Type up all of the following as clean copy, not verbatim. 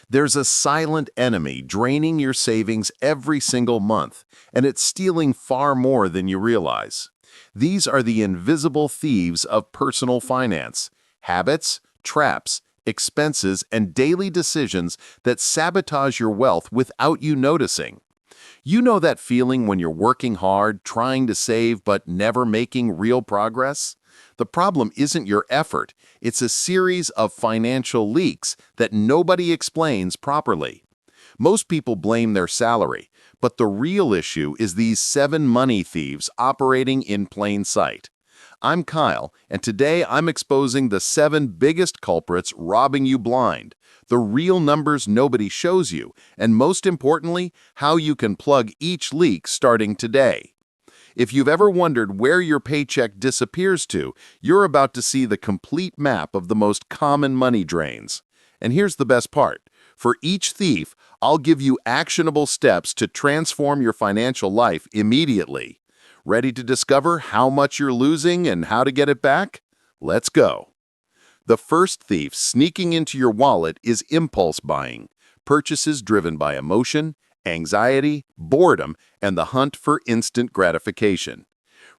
There's a silent enemy draining your savings every single month, and it's stealing far more than you realize. These are the invisible thieves of personal finance: habits, traps, expenses, and daily decisions that sabotage your wealth without you noticing. You know that feeling when you're working hard, trying to save, but never making real progress? The problem isn't your effort, it's a series of financial leaks that nobody explains properly. Most people blame their salary, but the real issue is these seven money thieves operating in plain sight. I'm Kyle, and today I'm exposing the seven biggest culprits robbing you blind, the real numbers nobody shows you, and most importantly, how you can plug each leak starting today. If you've ever wondered where your paycheck disappears to, you're about to see the complete map of the most common money drains. And here's the best part. For each thief, I'll give you actionable steps to transform your financial life immediately. Ready to discover how much you're losing and how to get it back? Let's go. The first thief sneaking into your wallet is impulse buying, purchases driven by emotion, anxiety, boredom, and the hunt for instant gratification.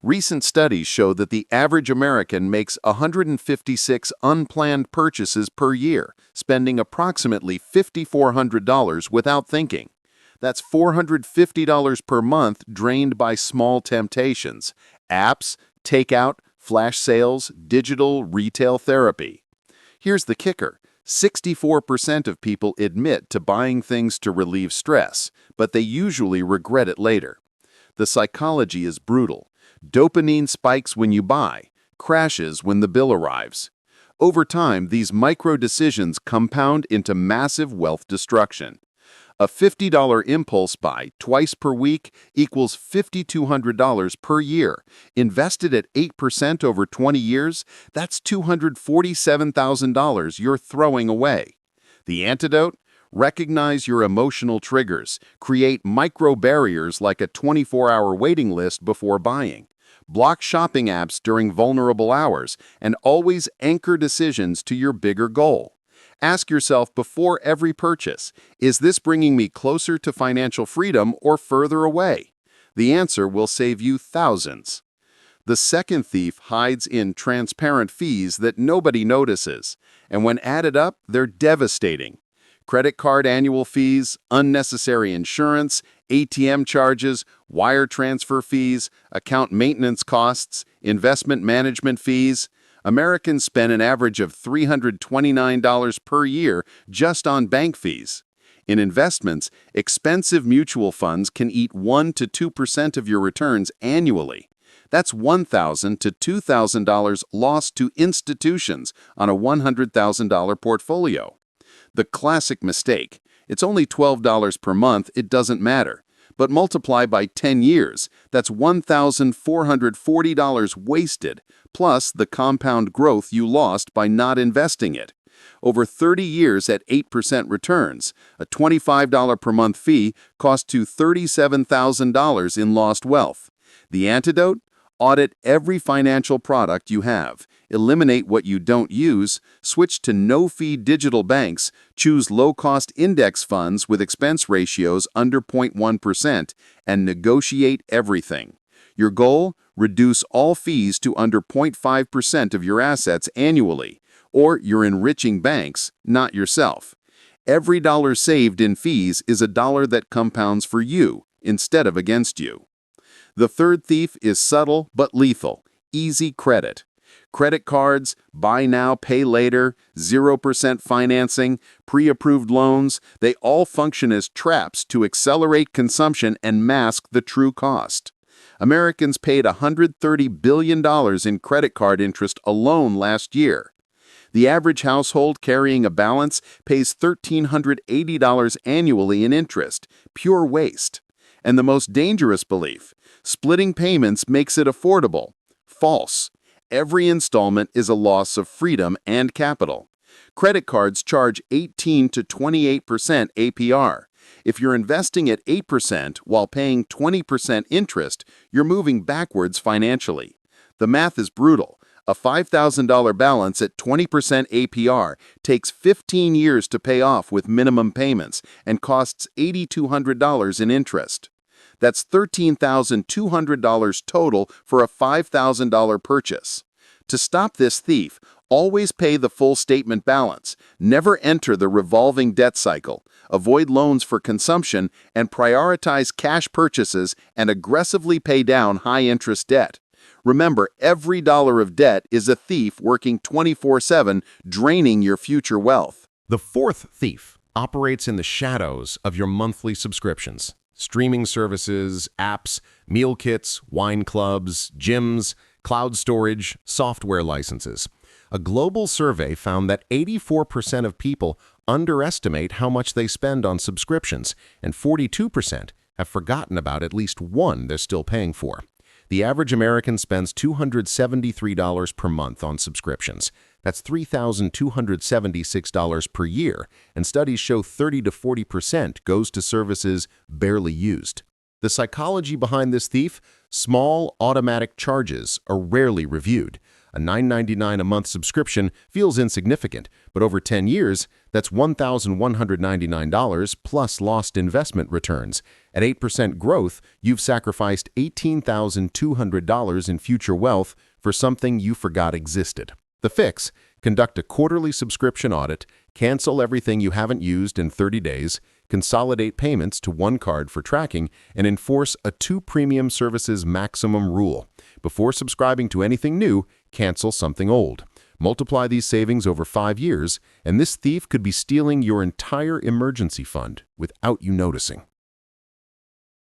Recent studies show that the average American makes 156 unplanned purchases per year, spending approximately $5,400 without thinking. That's $450 per month drained by small temptations: apps, takeout, flash sales, digital retail therapy. Here's the kicker. 64% of people admit to buying things to relieve stress, but they usually regret it later. The psychology is brutal. Dopamine spikes when you buy, crashes when the bill arrives. Over time, these micro decisions compound into massive wealth destruction. A $50 impulse buy twice per week equals $5,200 per year. Invested at 8% over 20 years, that's $247,000 you're throwing away. The antidote? Recognize your emotional triggers. Create micro barriers like a 24-hour waiting list before buying. Block shopping apps during vulnerable hours, and always anchor decisions to your bigger goal. Ask yourself before every purchase, is this bringing me closer to financial freedom or further away? The answer will save you thousands. The second thief hides in transparent fees that nobody notices, and when added up, they're devastating. Credit card annual fees, unnecessary insurance, ATM charges, wire transfer fees, account maintenance costs, investment management fees. Americans spend an average of $329 per year just on bank fees. In investments, expensive mutual funds can eat 1 to 2% of your returns annually. That's $1,000 to $2,000 lost to institutions on a $100,000 portfolio. The classic mistake: it's only $12 per month, it doesn't matter. But multiply by 10 years, that's $1,440 wasted, plus the compound growth you lost by not investing it. Over 30 years at 8% returns, a $25 per month fee cost you $37,000 in lost wealth. The antidote? Audit every financial product you have. Eliminate what you don't use, switch to no-fee digital banks, choose low-cost index funds with expense ratios under 0.1%, and negotiate everything. Your goal? Reduce all fees to under 0.5% of your assets annually, or you're enriching banks, not yourself. Every dollar saved in fees is a dollar that compounds for you instead of against you. The third thief is subtle but lethal: easy credit. Credit cards, buy now, pay later, 0% financing, pre-approved loans, they all function as traps to accelerate consumption and mask the true cost. Americans paid $130 billion in credit card interest alone last year. The average household carrying a balance pays $1,380 annually in interest, pure waste. And the most dangerous belief: splitting payments makes it affordable. False. Every installment is a loss of freedom and capital. Credit cards charge 18 to 28% APR. If you're investing at 8% while paying 20% interest, you're moving backwards financially. The math is brutal. A $5,000 balance at 20% APR takes 15 years to pay off with minimum payments and costs $8,200 in interest. That's $13,200 total for a $5,000 purchase. To stop this thief, always pay the full statement balance, never enter the revolving debt cycle, avoid loans for consumption, and prioritize cash purchases and aggressively pay down high-interest debt. Remember, every dollar of debt is a thief working 24/7, draining your future wealth. The fourth thief operates in the shadows of your monthly subscriptions. Streaming services, apps, meal kits, wine clubs, gyms, cloud storage, software licenses. A global survey found that 84% of people underestimate how much they spend on subscriptions, and 42% have forgotten about at least one they're still paying for. The average American spends $273 per month on subscriptions. That's $3,276 per year, and studies show 30 to 40% goes to services barely used. The psychology behind this thief? Small, automatic charges are rarely reviewed. A $9.99 a month subscription feels insignificant, but over 10 years, that's $1,199 plus lost investment returns. At 8% growth, you've sacrificed $18,200 in future wealth for something you forgot existed. The fix? Conduct a quarterly subscription audit, cancel everything you haven't used in 30 days, consolidate payments to one card for tracking, and enforce a 2 premium services maximum rule. Before subscribing to anything new, cancel something old. Multiply these savings over 5 years, and this thief could be stealing your entire emergency fund without you noticing.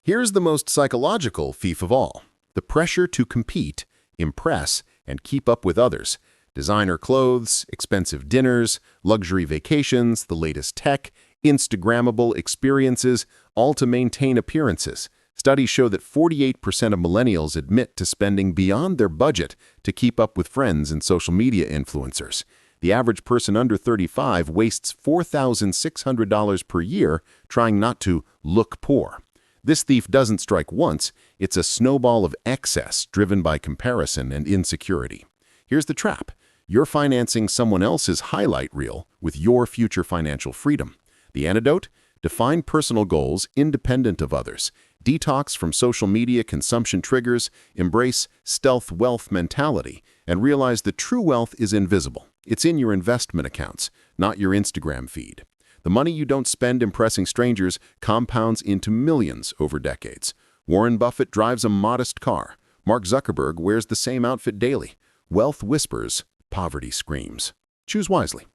Here's the most psychological thief of all: the pressure to compete, impress, and keep up with others. Designer clothes, expensive dinners, luxury vacations, the latest tech, Instagrammable experiences, all to maintain appearances. Studies show that 48% of millennials admit to spending beyond their budget to keep up with friends and social media influencers. The average person under 35 wastes $4,600 per year trying not to look poor. This thief doesn't strike once, it's a snowball of excess driven by comparison and insecurity. Here's the trap: you're financing someone else's highlight reel with your future financial freedom. The antidote? Define personal goals independent of others. Detox from social media consumption triggers, embrace stealth wealth mentality, and realize that true wealth is invisible. It's in your investment accounts, not your Instagram feed. The money you don't spend impressing strangers compounds into millions over decades. Warren Buffett drives a modest car. Mark Zuckerberg wears the same outfit daily. Wealth whispers, poverty screams. Choose wisely.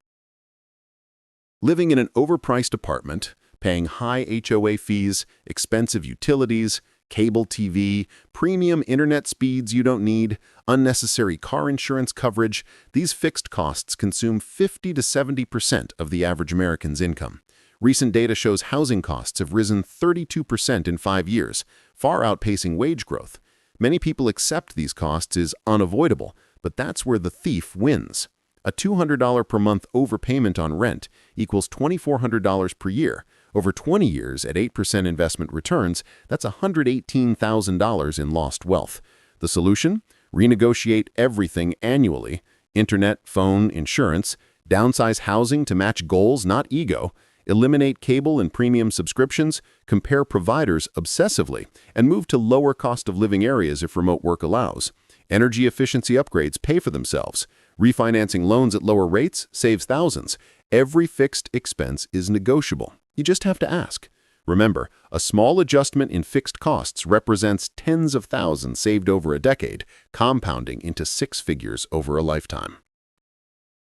Living in an overpriced apartment, paying high HOA fees, expensive utilities, cable TV, premium internet speeds you don't need, unnecessary car insurance coverage, these fixed costs consume 50 to 70% of the average American's income. Recent data shows housing costs have risen 32% in 5 years, far outpacing wage growth. Many people accept these costs as unavoidable, but that's where the thief wins. A $200 per month overpayment on rent equals $2,400 per year. Over 20 years at 8% investment returns, that's $118,000 in lost wealth. The solution? Renegotiate everything annually: internet, phone, insurance, downsize housing to match goals, not ego, eliminate cable and premium subscriptions, compare providers obsessively, and move to lower cost of living areas if remote work allows. Energy efficiency upgrades pay for themselves. Refinancing loans at lower rates saves thousands. Every fixed expense is negotiable. You just have to ask. Remember, a small adjustment in fixed costs represents tens of thousands saved over a decade, compounding into 6 figures over a lifetime.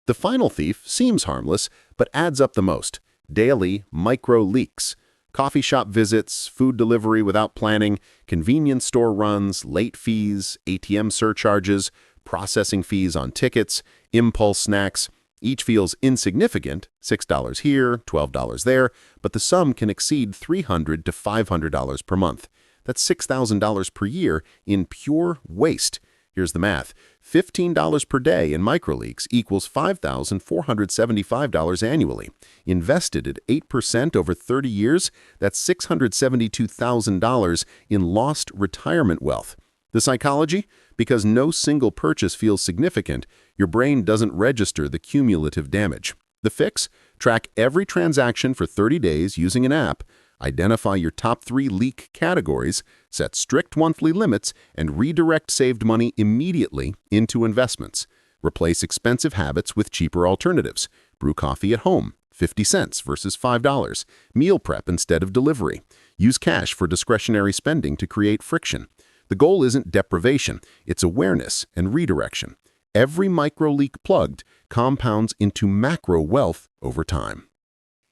The final thief seems harmless, but adds up the most: daily micro leaks. Coffee shop visits, food delivery without planning, convenience store runs, late fees, ATM surcharges, processing fees on tickets, impulse snacks. Each feels insignificant, $6 here, $12 there, but the sum can exceed $300 to $500 per month. That's $6,000 per year in pure waste. Here's the math. $15 per day in microleaks equals $5,475 annually. Invested at 8% over 30 years, that's $672,000 in lost retirement wealth. The psychology? Because no single purchase feels significant, your brain doesn't register the cumulative damage. The fix? Track every transaction for 30 days using an app, identify your top 3 leak categories, set strict monthly limits, and redirect saved money immediately into investments. Replace expensive habits with cheaper alternatives. Brew coffee at home, 50 cents versus $5. Meal prep instead of delivery. Use cash for discretionary spending to create friction. The goal isn't deprivation, it's awareness and redirection. Every micro leak plugged compounds into macro wealth over time.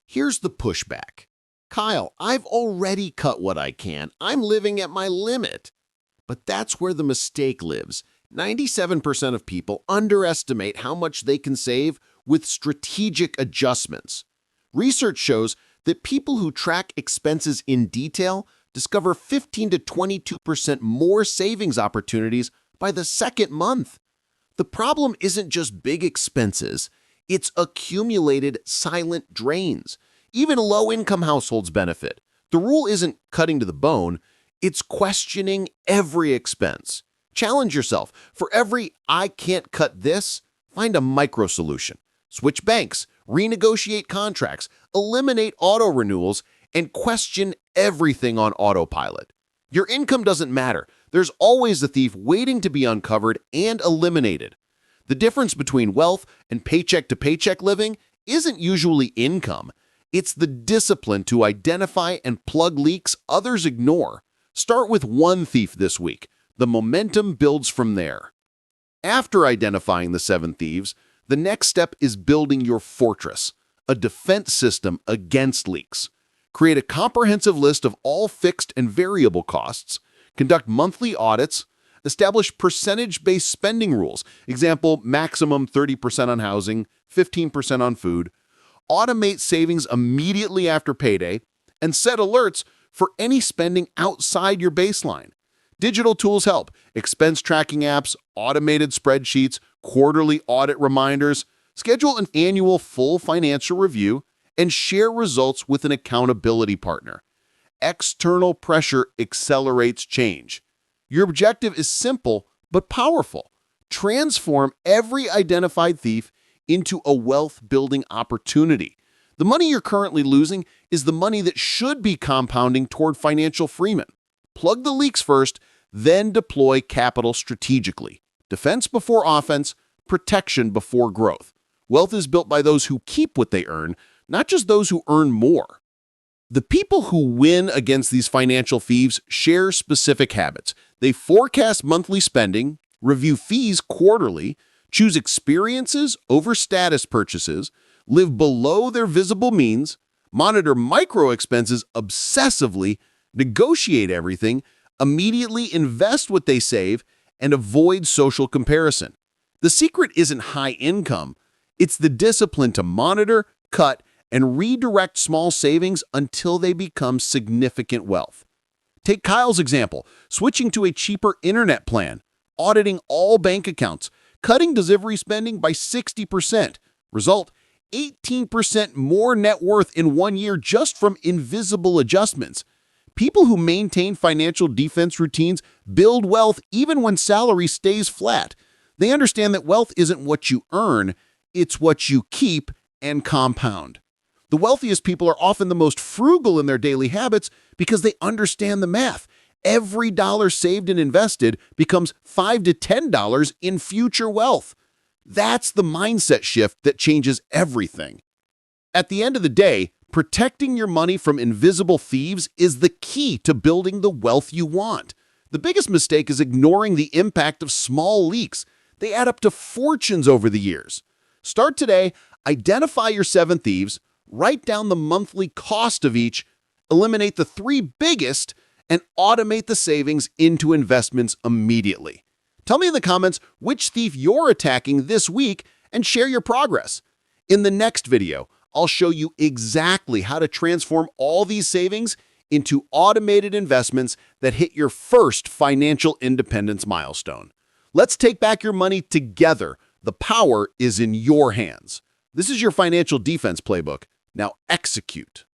Here's the pushback. Kyle, I've already cut what I can. I'm living at my limit. But that's where the mistake lives. 97% of people underestimate how much they can save with strategic adjustments. Research shows that people who track expenses in detail discover 15 to 22% more savings opportunities by the second month. The problem isn't just big expenses, it's accumulated silent drains. Even low-income households benefit. The rule isn't cutting to the bone, it's questioning every expense. Challenge yourself. For every "I can't cut this," find a micro solution. Switch banks, renegotiate contracts, eliminate auto renewals, and question everything on autopilot. Your income doesn't matter. There's always a thief waiting to be uncovered and eliminated. The difference between wealth and paycheck-to-paycheck living isn't usually income. It's the discipline to identify and plug leaks others ignore. Start with one thief this week. The momentum builds from there. After identifying the 7 thieves, the next step is building your fortress, a defense system against leaks. Create a comprehensive list of all fixed and variable costs, conduct monthly audits, establish percentage-based spending rules, example, maximum 30% on housing, 15% on food, automate savings immediately after payday, and set alerts for any spending outside your baseline. Digital tools help. Expense tracking apps, automated spreadsheets, quarterly audit reminders. Schedule an annual full financial review and share results with an accountability partner. External pressure accelerates change. Your objective is simple but powerful. Transform every identified thief into a wealth-building opportunity. The money you're currently losing is the money that should be compounding toward financial freedom. Plug the leaks first, then deploy capital strategically. Defense before offense, protection before growth. Wealth is built by those who keep what they earn, not just those who earn more. The people who win against these financial thieves share specific habits. They forecast monthly spending, review fees quarterly, choose experiences over status purchases, live below their visible means, monitor micro expenses obsessively, negotiate everything, immediately invest what they save, and avoid social comparison. The secret isn't high income. It's the discipline to monitor, cut, and redirect small savings until they become significant wealth. Take Kyle's example, switching to a cheaper internet plan, auditing all bank accounts, cutting delivery spending by 60%. Result, 18% more net worth in 1 year just from invisible adjustments. People who maintain financial defense routines build wealth even when salary stays flat. They understand that wealth isn't what you earn, it's what you keep and compound. The wealthiest people are often the most frugal in their daily habits because they understand the math. Every dollar saved and invested becomes $5 to $10 in future wealth. That's the mindset shift that changes everything. At the end of the day, protecting your money from invisible thieves is the key to building the wealth you want. The biggest mistake is ignoring the impact of small leaks. They add up to fortunes over the years. Start today, identify your 7 thieves, write down the monthly cost of each, eliminate the 3 biggest, and automate the savings into investments immediately. Tell me in the comments which thief you're attacking this week and share your progress. In the next video, I'll show you exactly how to transform all these savings into automated investments that hit your first financial independence milestone. Let's take back your money together. The power is in your hands. This is your financial defense playbook. Now execute.